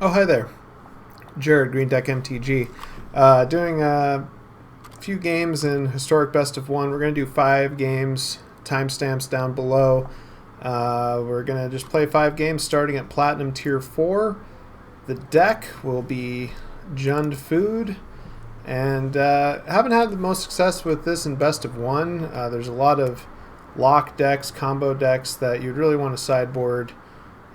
Oh, hi there. Jared, Green Deck MTG. Doing a few games in Historic Best of 1. We're going to do 5 games, timestamps down below. We're going to just play 5 games starting at Platinum Tier 4. The deck will be Jund Food. And haven't had the most success with this in Best of 1. There's a lot of lock decks, combo decks that you'd really want to sideboard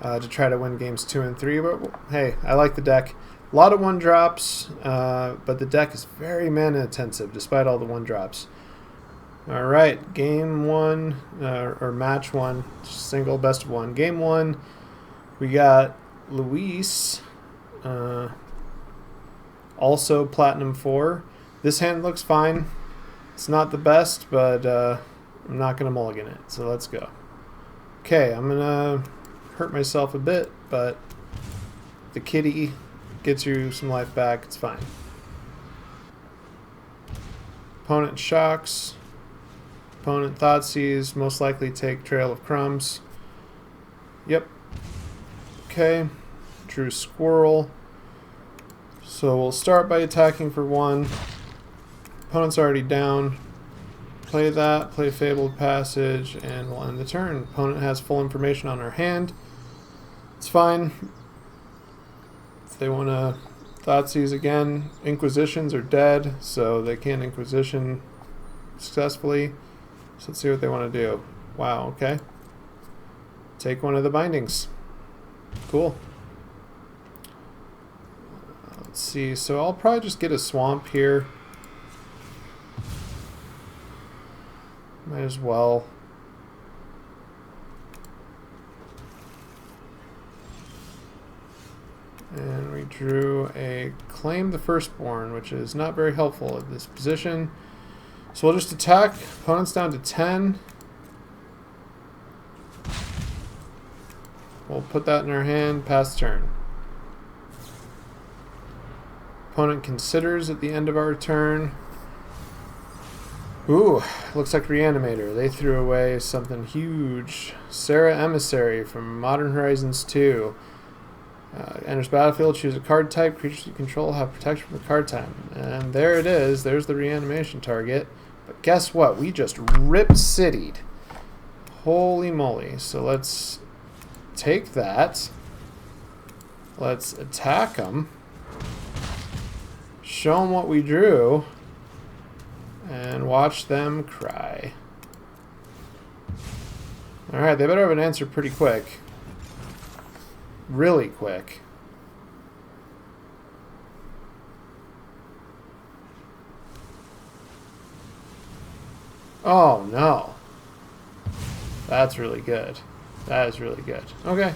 to try to win games 2 and 3. But hey, I like the deck. A lot of 1-drops, but the deck is very mana intensive despite all the 1-drops. Alright, game 1, or match 1, single best of 1. Game 1, we got Luis, also Platinum 4. This hand looks fine. It's not the best, but I'm not going to mulligan it, so let's go. Okay, I'm going to hurt myself a bit, but the kitty gets you some life back. It's fine. Opponent shocks. Opponent Thoughtseize. Most likely take Trail of Crumbs. Yep. Okay. Drew Squirrel. So we'll start by attacking for 1. Opponent's already down. Play that. Play Fabled Passage, and we'll end the turn. Opponent has full information on our hand. It's fine. If they want to Thoughtseize again, Inquisitions are dead, so they can't Inquisition successfully. So let's see what they want to do. Wow, okay. Take one of the bindings. Cool. Let's see, so I'll probably just get a swamp here. Might as well. And we drew a Claim the Firstborn, which is not very helpful at this position. So we'll just attack. Opponent's down to 10. We'll put that in our hand, pass turn. Opponent considers at the end of our turn. Ooh, looks like Reanimator. They threw away something huge. Sarah Emissary from Modern Horizons 2. Enters battlefield, choose a card type. Creatures you control have protection from card type. And there it is. There's the reanimation target. But guess what? We just rip-city'd. Holy moly. So let's take that. Let's attack them. Show them what we drew. And watch them cry. Alright, they better have an answer pretty quick. Really quick. Oh no. That's really good. That is really good. Okay.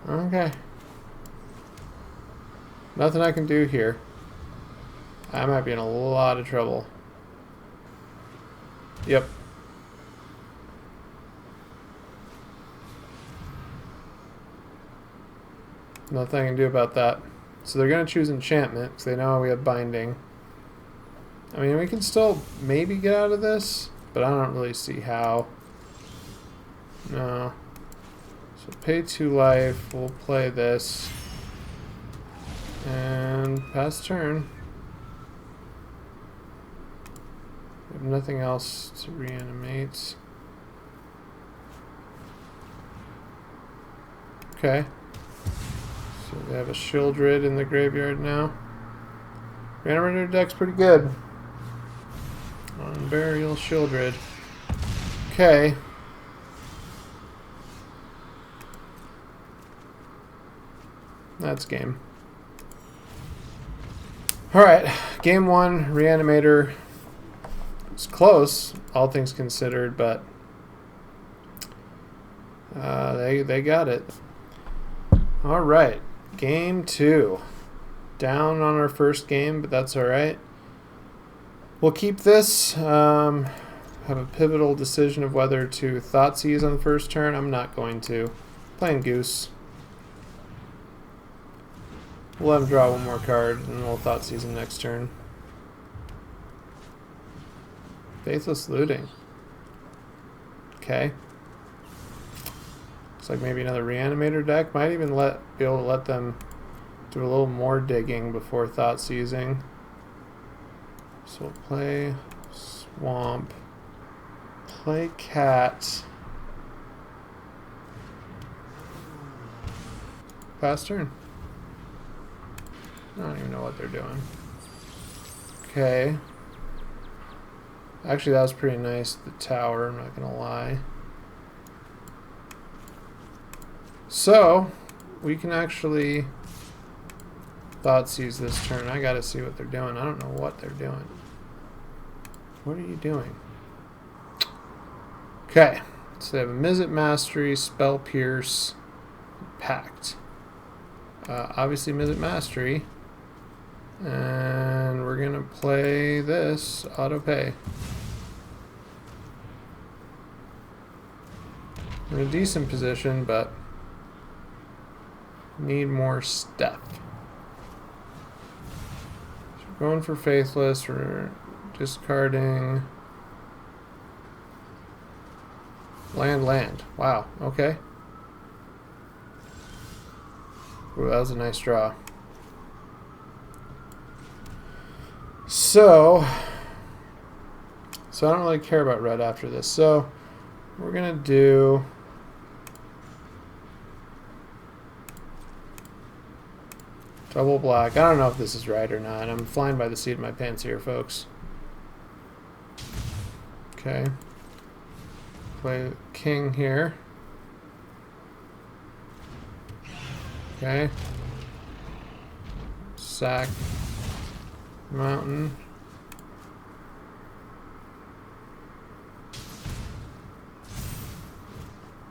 Okay. Nothing I can do here. I might be in a lot of trouble. Yep. Nothing I can do about that. So they're going to choose enchantment because they know we have binding. I mean, we can still maybe get out of this, but I don't really see how. No. So pay 2 life. We'll play this. And pass turn. We have nothing else to reanimate. Okay. So they have a Shieldred in the graveyard now. Reanimator deck's pretty good. On Burial Shieldred. Okay. That's game. Alright, game 1, Reanimator. It's close, all things considered, but they got it. Alright, game 2. Down on our first game, but that's alright. We'll keep this. Have a pivotal decision of whether to Thoughtseize on the first turn. I'm not going to. Playing Goose. We'll let him draw one more card, and we'll Thoughtseize him next turn. Faithless Looting. Okay. Looks like maybe another Reanimator deck. Might even be able to let them do a little more digging before thought seizing. So we'll play Swamp. Play Cat. Pass turn. I don't even know what they're doing. Okay. Actually, that was pretty nice, the tower, I'm not gonna lie. So, we can actually Thoughtseize this turn. I gotta see what they're doing. I don't know what they're doing. What are you doing? Okay, so they have a Mizzix Mastery, Spell Pierce, Pact. Obviously Mizzix Mastery. And we're gonna play this auto pay. We're in a decent position, but need more stuff. So we're going for Faithless. We're discarding land. Wow. Okay. Ooh, that was a nice draw. So I don't really care about red after this. So we're gonna do double black. I don't know if this is right or not. I'm flying by the seat of my pants here, folks. Okay. Play king here. Okay. Sack mountain.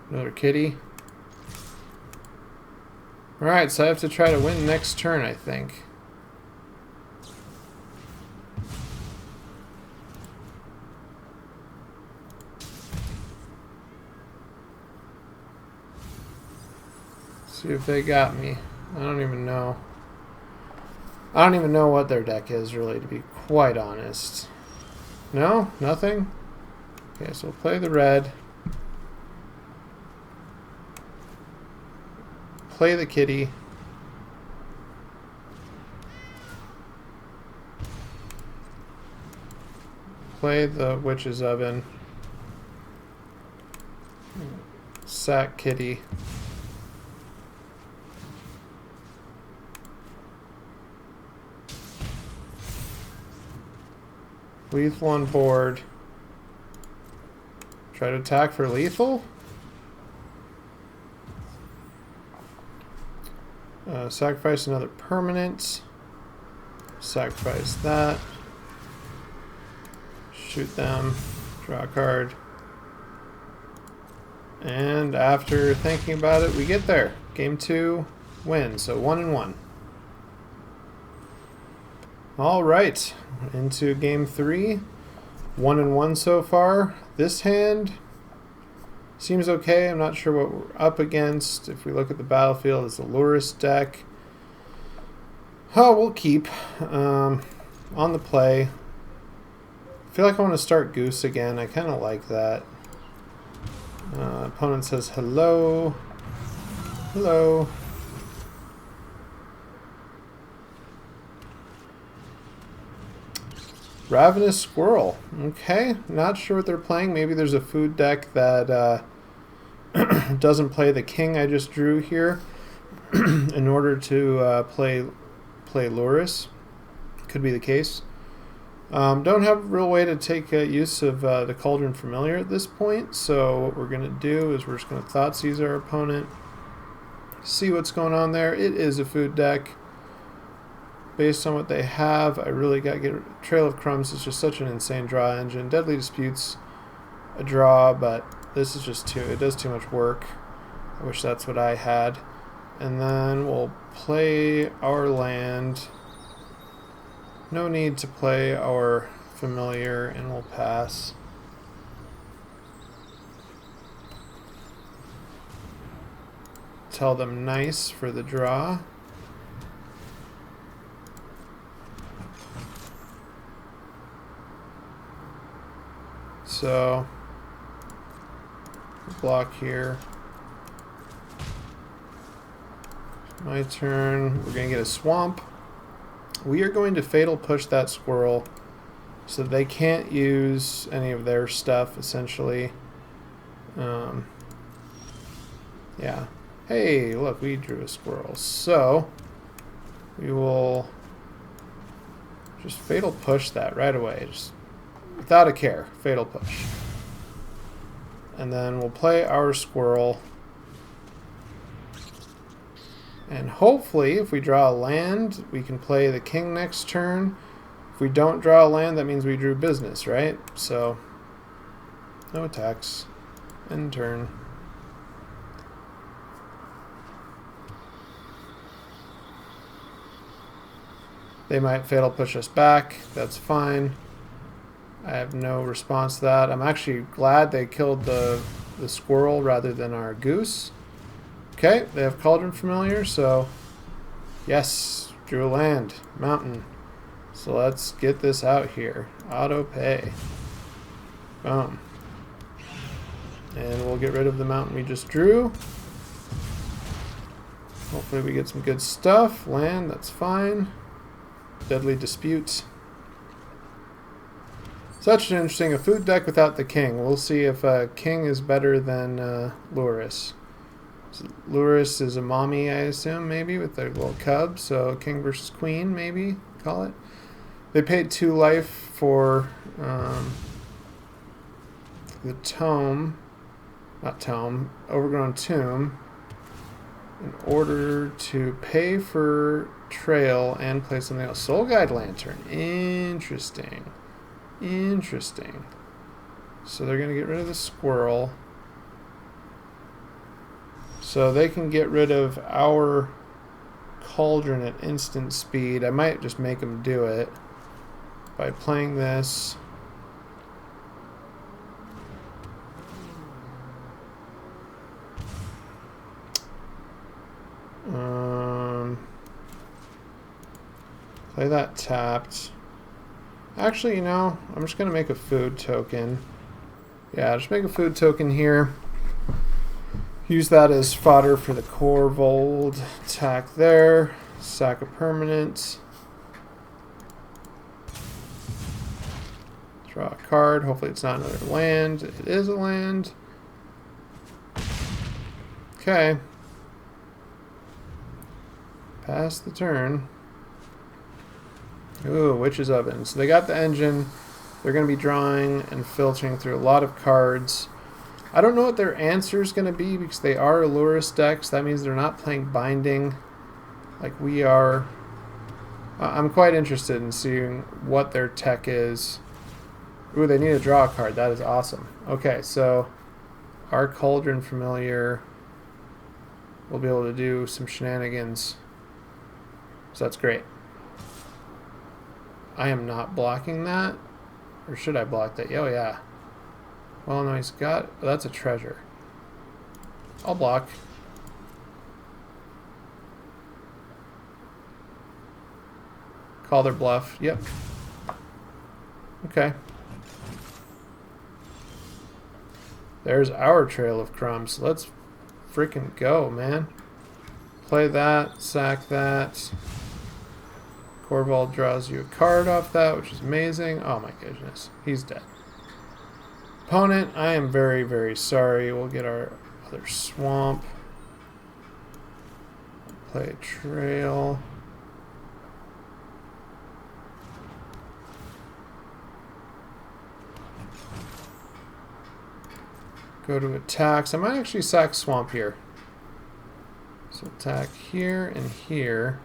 Another kitty. Alright, so I have to try to win next turn, I think. See if they got me. I don't even know. I don't even know what their deck is, really, to be quite honest. No? Nothing? Okay, so we'll play the red. Play the kitty. Play the witch's oven. Sack kitty. Lethal on board. Try to attack for lethal. Sacrifice another permanent. Sacrifice that. Shoot them. Draw a card. And after thinking about it, we get there. Game 2, win. So 1-1. Alright. Into game 3. 1-1 so far. This hand seems okay. I'm not sure what we're up against. If we look at the battlefield, it's a Lurrus deck. Oh, we'll keep. On the play. I feel like I want to start Goose again. I kind of like that. Opponent says hello. Hello. Ravenous Squirrel. Okay, not sure what they're playing. Maybe there's a food deck that doesn't play the king I just drew here in order to play Lurrus. Could be the case. Don't have a real way to take use of the Cauldron Familiar at this point, so what we're going to do is we're just going to Thoughtseize our opponent, see what's going on there. It is a food deck. Based on what they have, I really got to get Trail of Crumbs. Is just such an insane draw engine. Deadly Dispute's a draw, but this is just it does too much work. I wish that's what I had. And then we'll play our land. No need to play our familiar, and we'll pass. Tell them nice for the draw. So, block here. My turn. We're going to get a swamp. We are going to fatal push that squirrel so they can't use any of their stuff, essentially. Yeah. Hey, look, we drew a squirrel. So, we will just fatal push that right away. Just without a care. Fatal push. And then we'll play our squirrel. And hopefully, if we draw a land, we can play the king next turn. If we don't draw a land, that means we drew business, right? So, no attacks. End turn. They might fatal push us back. That's fine. I have no response to that. I'm actually glad they killed the squirrel rather than our goose. Okay, they have Cauldron Familiar, so yes, drew a land, mountain. So let's get this out here. Auto pay. Boom. And we'll get rid of the mountain we just drew. Hopefully we get some good stuff. Land, that's fine. Deadly Dispute. Such an interesting, a food deck without the king. We'll see if king is better than Lurrus. So Lurrus is a mommy, I assume, maybe, with their little cub. So king versus queen, maybe, call it. They paid 2 life for the tome, not tome, Overgrown Tomb, in order to pay for trail and play something else. Soul Guide Lantern. Interesting. Interesting. So they're going to get rid of the squirrel. So they can get rid of our cauldron at instant speed. I might just make them do it by playing this. Play that tapped. Actually, you know, I'm just going to make a food token. Yeah, just make a food token here. Use that as fodder for the Corvold. Attack there. Sack a permanent. Draw a card. Hopefully it's not another land. It is a land. Okay. Pass the turn. Ooh, Witch's Oven. So they got the engine. They're going to be drawing and filtering through a lot of cards. I don't know what their answer is going to be because they are Lurrus decks. That means they're not playing Binding like we are. I'm quite interested in seeing what their tech is. Ooh, they need to draw a card. That is awesome. Okay, so our Cauldron Familiar will be able to do some shenanigans. So that's great. I am not blocking that. Or should I block that? Oh, yeah. Well, no, he's got... Oh, that's a treasure. I'll block. Call their bluff. Yep. Okay. There's our Trail of Crumbs. Let's freaking go, man. Play that. Sack that. Corvold draws you a card off that, which is amazing. Oh my goodness. He's dead. Opponent, I am very, very sorry. We'll get our other swamp. Play a trail. Go to attacks. I might actually sack swamp here. So attack here and here.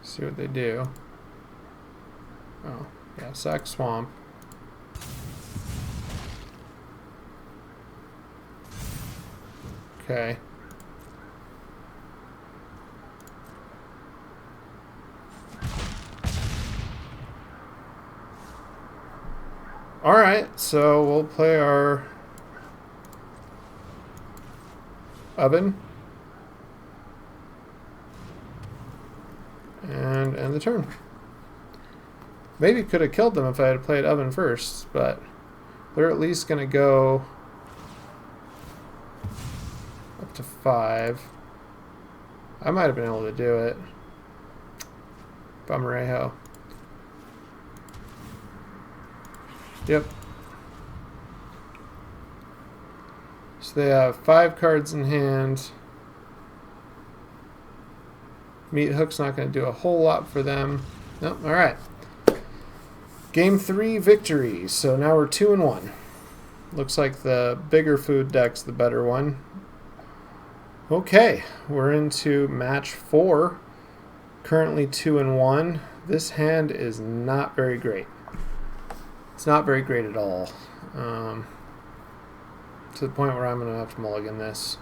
See what they do. Oh, yeah, sack swamp. Okay. Alright, so we'll play our oven. And end the turn. Maybe could have killed them if I had played oven first, but they're at least going to go up to 5. I might have been able to do it. Bummerejo. Yep. So they have 5 cards in hand. Meat Hook's not going to do a whole lot for them. Nope. All right. Game 3 victory. So now we're 2-1. Looks like the bigger food deck's the better one. Okay, we're into match 4. Currently 2-1. This hand is not very great. It's not very great at all. To the point where I'm going to have to mulligan this.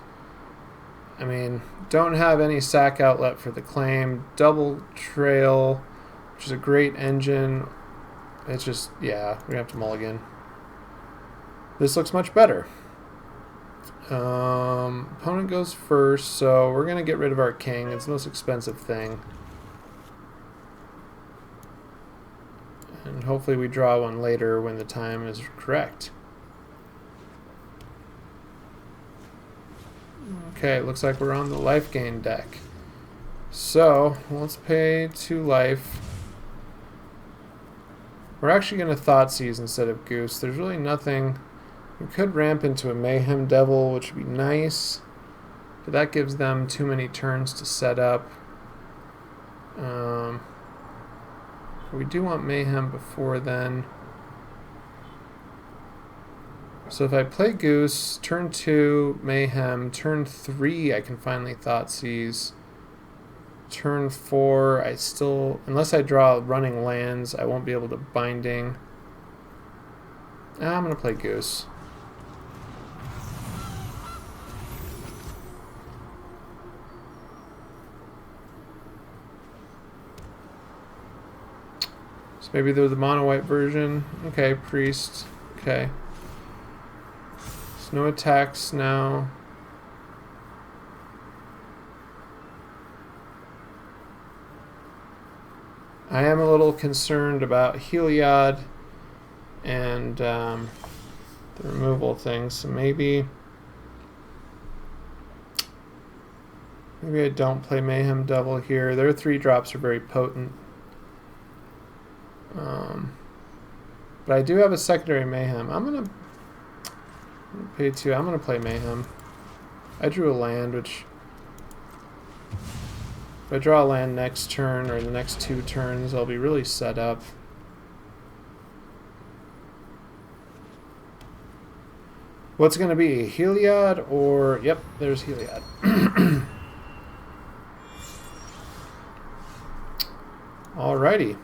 I mean, don't have any sack outlet for the claim. Double trail, which is a great engine. It's just, yeah, we're going to have to mulligan. This looks much better. Opponent goes first, so we're going to get rid of our king. It's the most expensive thing. And hopefully we draw one later when the time is correct. Okay, looks like we're on the life gain deck. So, let's pay 2 life. We're actually going to Thoughtseize instead of Goose. There's really nothing. We could ramp into a Mayhem Devil, which would be nice. But that gives them too many turns to set up. We do want Mayhem before then. So if I play Goose, turn 2, Mayhem, turn 3, I can finally Thoughtseize. Turn 4, I still, unless I draw running lands, I won't be able to Binding. I'm going to play Goose. So maybe they're the mono white version. Okay, Priest. Okay. No attacks now. I am a little concerned about Heliod and the removal thing, so maybe I don't play Mayhem Devil here. Their 3 drops are very potent. But I do have a secondary Mayhem. I'm gonna pay 2. I'm going to play Mayhem. I drew a land, which... If I draw a land next turn, or the next 2 turns, I'll be really set up. What's it going to be? Heliod or... Yep, there's Heliod. Alrighty.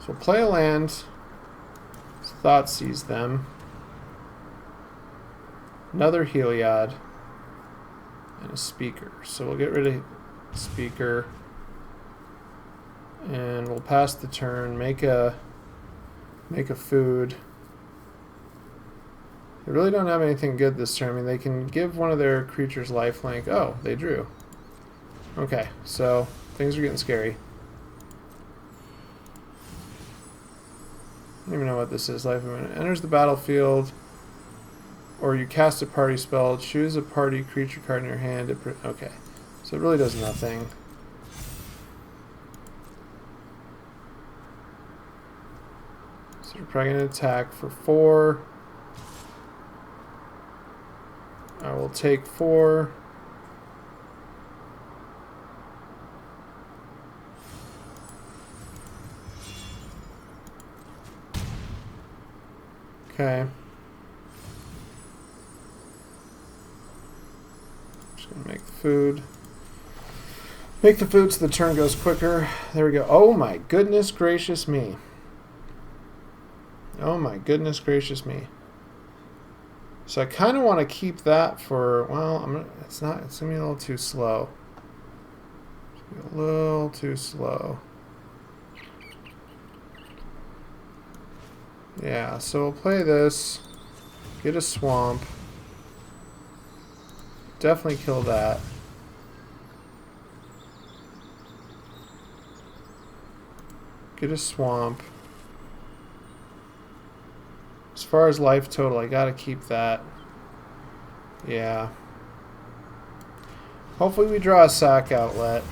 So play a land... Thoughtseize them. Another Heliod. And a Speaker. So we'll get rid of Speaker. And we'll pass the turn. Make a food. They really don't have anything good this turn. I mean, they can give one of their creatures lifelink. Oh, they drew. Okay, so things are getting scary. I don't even know what this is. Life of it enters the battlefield, or you cast a party spell. Choose a party creature card in your hand. Okay, so it really does nothing. So you're probably going to attack for 4. I will take 4. Okay. Just gonna make the food. Make the food so the turn goes quicker. There we go. Oh my goodness gracious me. Oh my goodness gracious me. So I kind of want to keep that for, well, it's gonna be a little too slow. It's gonna be a little too slow. Yeah, so we'll play this, get a swamp, definitely kill that. Get a swamp. As far as life total, I gotta keep that. Yeah. Hopefully we draw a sack outlet.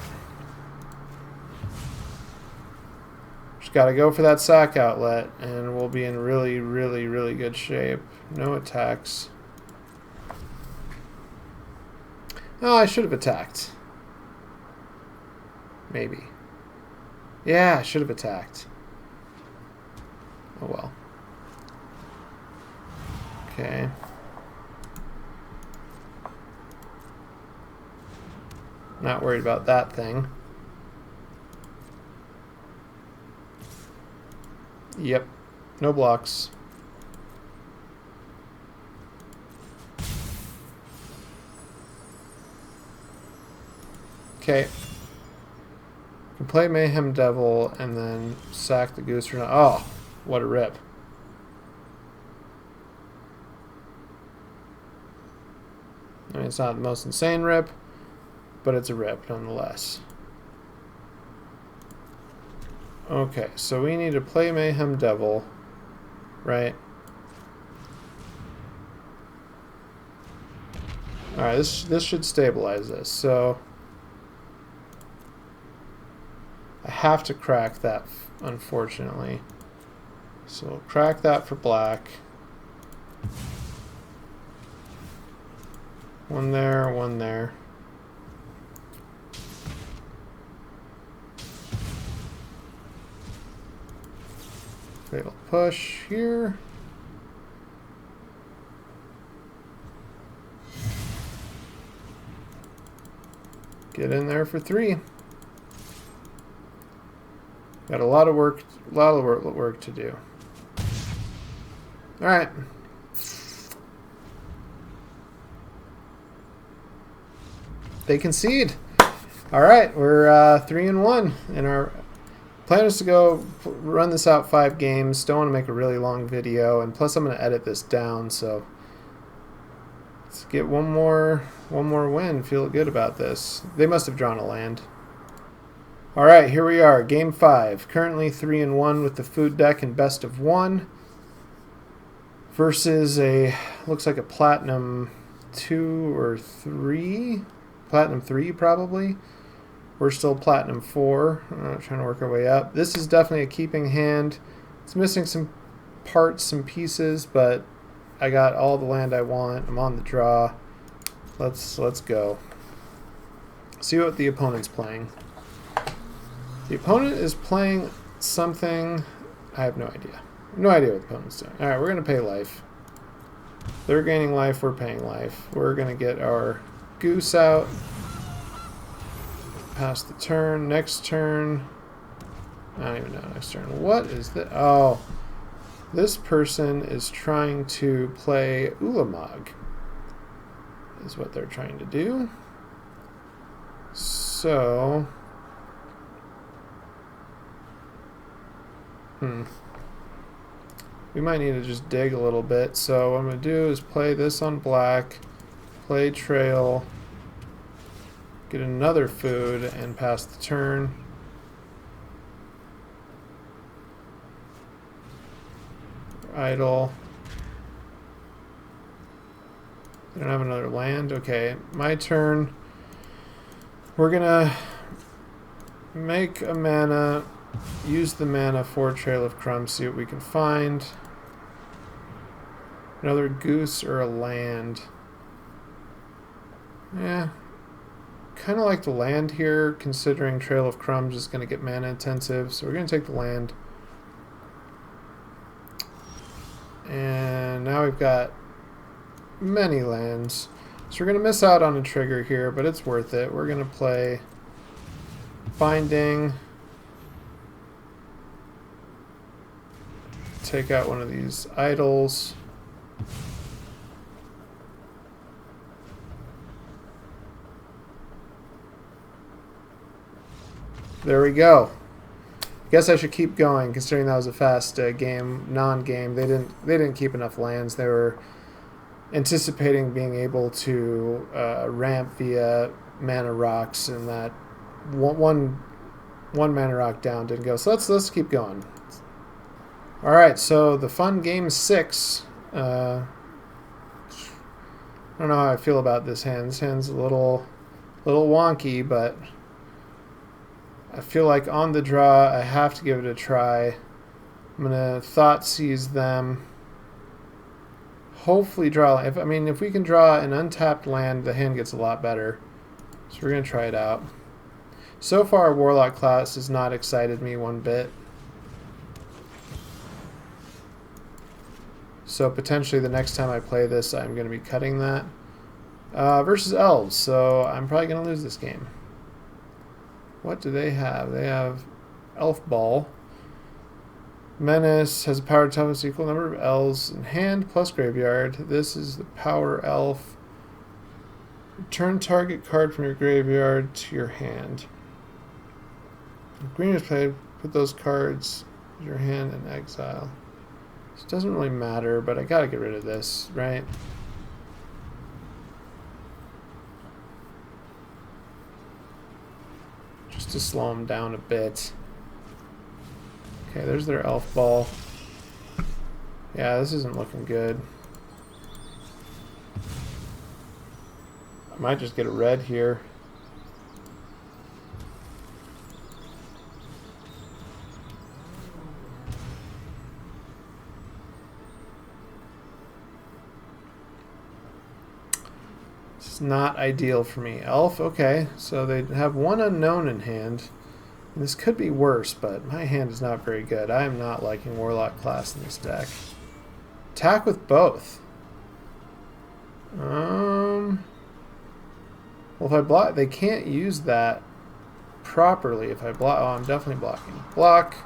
Just got to go for that sack outlet, and we'll be in really, really, really good shape. No attacks. Oh, I should have attacked. Maybe. Yeah, I should have attacked. Oh well. Okay. Not worried about that thing. Yep. No blocks. Okay. Can play Mayhem Devil and then sack the goose or not. Oh, what a rip. I mean, it's not the most insane rip, but it's a rip nonetheless. Okay, so we need to play Mayhem Devil, right? Alright, this should stabilize this. So I have to crack that, unfortunately. So we'll crack that for black. One there, one there. Fatal push here. Get in there for 3. Got a lot of work to do. All right. They concede. All right, we're 3-1, and our plan is to go run this out 5 games. Don't want to make a really long video, and plus I'm going to edit this down. So let's get one more win. Feel good about this. They must have drawn a land. All right, here we are, game 5. Currently 3-1 with the food deck and best of 1 versus a looks like a platinum 2 or 3. Platinum 3 probably. We're still platinum 4. Trying to work our way up. This is definitely a keeping hand. It's missing some parts, some pieces, but I got all the land I want. I'm on the draw. Let's go. See what the opponent's playing. The opponent is playing something. I have no idea. No idea what the opponent's doing. All right, we're gonna pay life. They're gaining life. We're paying life. We're gonna get our goose out. Pass the turn. Next turn. I don't even know next turn. What is that? Oh, this person is trying to play Ulamog. Is what they're trying to do. So. We might need to just dig a little bit. So what I'm going to do is play this on black, play trail, get another food, and pass the turn. Idle. I don't have another land. Okay, my turn. We're going to make a mana. Use the mana for Trail of Crumbs, see what we can find. Another goose or a land. Yeah. Kind of like the land here, considering Trail of Crumbs is going to get mana intensive. So we're going to take the land. And now we've got many lands. So we're going to miss out on a trigger here, but it's worth it. We're going to play Binding. Take out one of these idols. There we go. Guess I should keep going, considering that was a fast game, non-game. They didn't keep enough lands. They were anticipating being able to ramp via mana rocks, and that one mana rock down didn't go. So let's keep going. All right, so the fun game 6. I don't know how I feel about this hand. This hand's a little A little wonky, but I feel like on the draw I have to give it a try. I'm gonna thought seize them. Hopefully draw. If we can draw an untapped land, the hand gets a lot better. So we're gonna try it out. So far, Warlock class has not excited me one bit. So potentially the next time I play this, I'm gonna be cutting that. Versus Elves, so I'm probably gonna lose this game. What do they have? They have Elf Ball. Menace has a power toughness equal number of elves in hand plus graveyard. This is the power elf. Return target card from your graveyard to your hand. If green is played, put those cards in your hand and exile. This doesn't really matter, but I gotta get rid of this, right? Just to slow them down a bit. Okay, there's their elf ball. Yeah, this isn't looking good. I might just get a red here. This is not ideal for me. Elf, okay, so they have one unknown in hand. This could be worse, but my hand is not very good. I am not liking Warlock class in this deck. Attack with both. Well, if I block, they can't use that properly. If I block, oh, I'm definitely blocking. Block.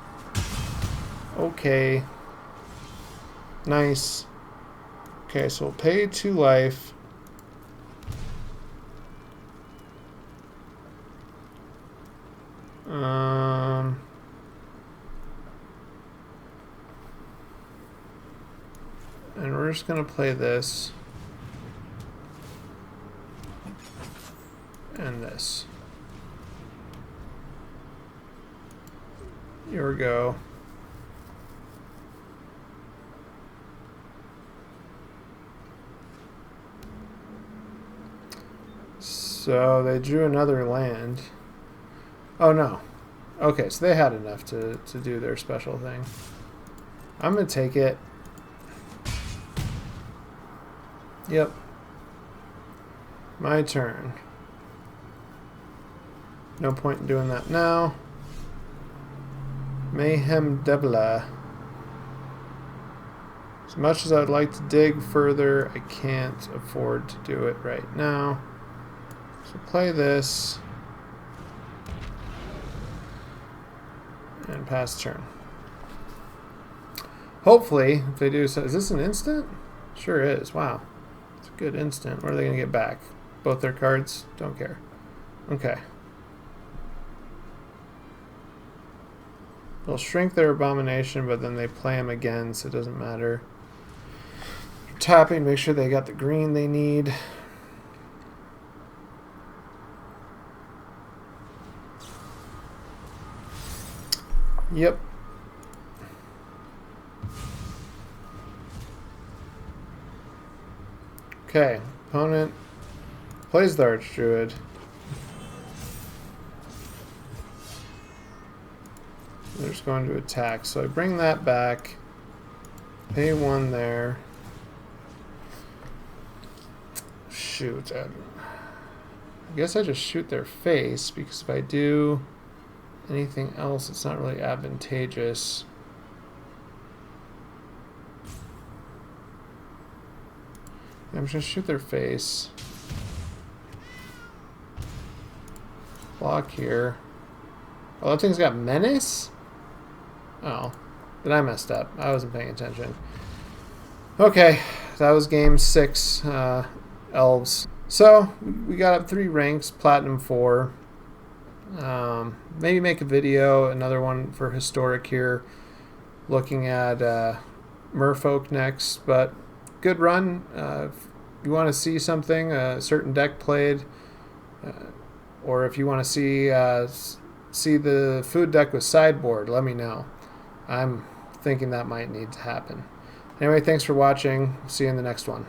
Okay. Nice. Okay, so we'll pay 2 life. And we're just gonna play this and this. Here we go. So they drew another land. Oh no. Okay, so they had enough to do their special thing. I'm gonna take it. Yep. My turn. No point in doing that now. Mayhem Debla. As much as I'd like to dig further, I can't afford to do it right now. So play this. And pass turn. Hopefully, if they do so. Is this an instant? Sure is. Wow. It's a good instant. What are they going to get back? Both their cards? Don't care. Okay. They'll shrink their abomination, but then they play them again, so it doesn't matter. Tapping, make sure they got the green they need. Yep. Okay, opponent plays the Archdruid. They're just going to attack, so I bring that back. Pay 1 there. Shoot. I guess I just shoot their face, because if I do anything else, it's not really advantageous. I'm just gonna shoot their face. Block here. Oh, that thing's got menace? Oh, then I messed up. I wasn't paying attention. Okay, that was game 6, Elves. So, we got up 3 ranks, Platinum 4. Maybe make a video, another one for Historic here, looking at Merfolk next, but good run. If you want to see something, a certain deck played, or if you want to see the food deck with sideboard, let me know. I'm thinking that might need to happen. Anyway, thanks for watching. See you in the next one.